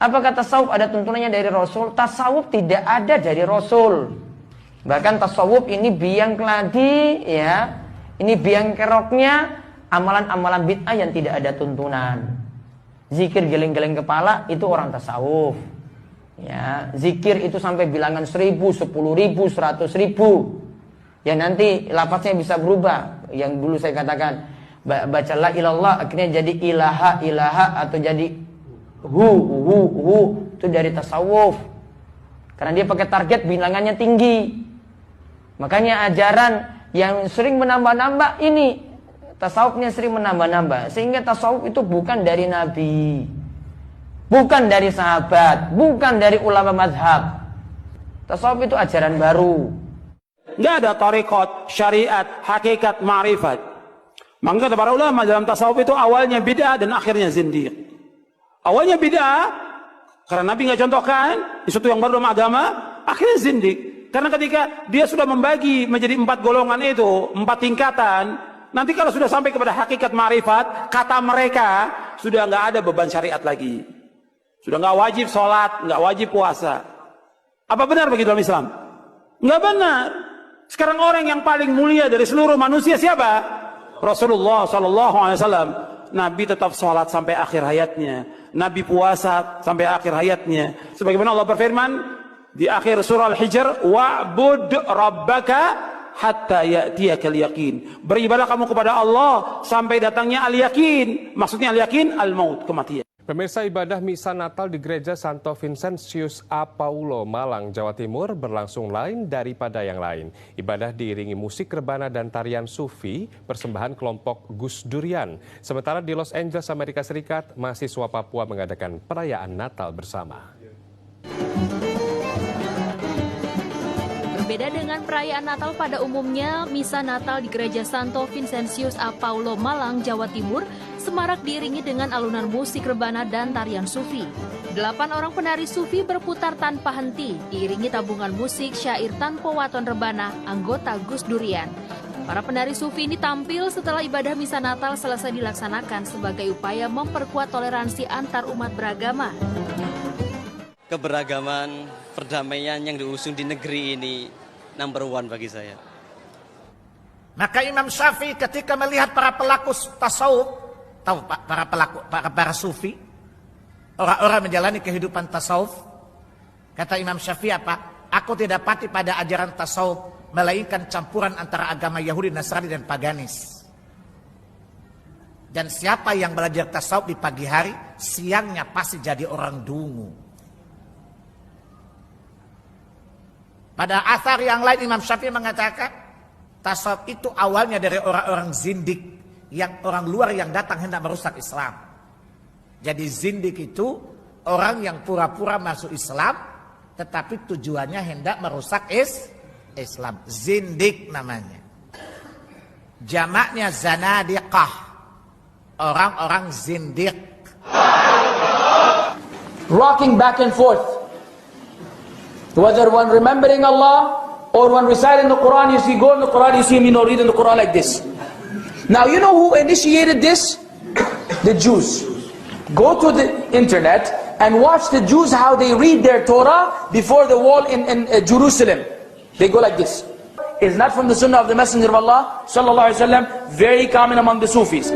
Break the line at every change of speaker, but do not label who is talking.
Apakah tasawuf ada tuntunannya dari Rasul? Tasawuf tidak ada dari Rasul. Bahkan tasawuf ini biang keladi, ya, ini biang keroknya amalan-amalan bid'ah yang tidak ada tuntunan. Zikir geleng-geleng kepala itu orang tasawuf. Ya, zikir itu sampai bilangan 1000, 10.000, 100.000. Ya nanti lafaznya bisa berubah. Yang dulu saya katakan baca la ilallah akhirnya jadi ilaha atau jadi hu itu dari tasawuf. Karena dia pakai target bilangannya tinggi. Makanya ajaran yang sering menambah-nambah ini tasawufnya sering menambah-nambah, sehingga tasawuf itu bukan dari Nabi, bukan dari sahabat, bukan dari ulama mazhab. Tasawuf itu ajaran baru.
Nggak ada tarekat, syariat, hakikat, ma'rifat. Maka kata para ulama dalam tasawuf itu awalnya bid'ah dan akhirnya zindiq. Awalnya bid'ah karena Nabi nggak contohkan sesuatu yang baru dalam agama, akhirnya zindiq. Karena ketika dia sudah membagi menjadi 4 golongan itu, 4 tingkatan, nanti kalau sudah sampai kepada hakikat ma'rifat, kata mereka sudah nggak ada beban syariat lagi. Sudah nggak wajib sholat, nggak wajib puasa. Apa benar begitu dalam Islam? Nggak benar. Sekarang orang yang paling mulia dari seluruh manusia siapa? Rasulullah Sallallahu Alaihi Wasallam. Nabi tetap sholat sampai akhir hayatnya. Nabi puasa sampai akhir hayatnya. Sebagaimana Allah berfirman di akhir surah Al-Hijr, wa'bud rabbaka hatta ya'tiyakal yaqin. Beribadah kamu kepada Allah sampai datangnya al-yaqin. Maksudnya al-yaqin al-maut, kematian.
Pemirsa, ibadah misa Natal di Gereja Santo Vincentius a Paulo, Malang, Jawa Timur berlangsung lain daripada yang lain. Ibadah diiringi musik rebana dan tarian sufi, persembahan kelompok Gus Durian. Sementara di Los Angeles, Amerika Serikat, mahasiswa Papua mengadakan perayaan Natal bersama.
Berbeda dengan perayaan Natal pada umumnya, misa Natal di Gereja Santo Vincentius a Paulo, Malang, Jawa Timur semarak diiringi dengan alunan musik rebana dan tarian sufi. 8 orang penari sufi berputar tanpa henti, diiringi tabungan musik syair tanpa waton rebana anggota Gus Durian. Para penari sufi ini tampil setelah ibadah misa Natal selesai dilaksanakan sebagai upaya memperkuat toleransi antar umat beragama.
Keberagaman, perdamaian yang diusung di negeri ini number one bagi saya.
Maka Imam Syafi'i ketika melihat para pelaku tasawuf, tahu para sufi, orang-orang menjalani kehidupan tasawuf, kata Imam Syafi'i apa? Aku tidak dapati pada ajaran tasawuf melainkan campuran antara agama Yahudi, Nasrani dan paganis. Dan siapa yang belajar tasawuf di pagi hari, siangnya pasti jadi orang dungu. Pada athar yang lain Imam Syafi'i mengatakan tasawuf itu awalnya dari orang-orang zindik, yang orang luar yang datang hendak merusak Islam. Jadi zindik itu orang yang pura-pura masuk Islam tetapi tujuannya hendak merusak Islam. Zindik namanya. Jamaknya zanadiqah, orang-orang zindik.
Rocking back and forth, whether when remembering Allah or when reciting the Quran, you see go in the Quran, you see him, reading the Quran like this. Now you know who initiated this? The Jews. Go to the internet and watch the Jews how they read their Torah before the wall in Jerusalem. They go like this. It's not from the Sunnah of the Messenger of Allah Sallallahu Alaihi Wasallam. Very common among the Sufis.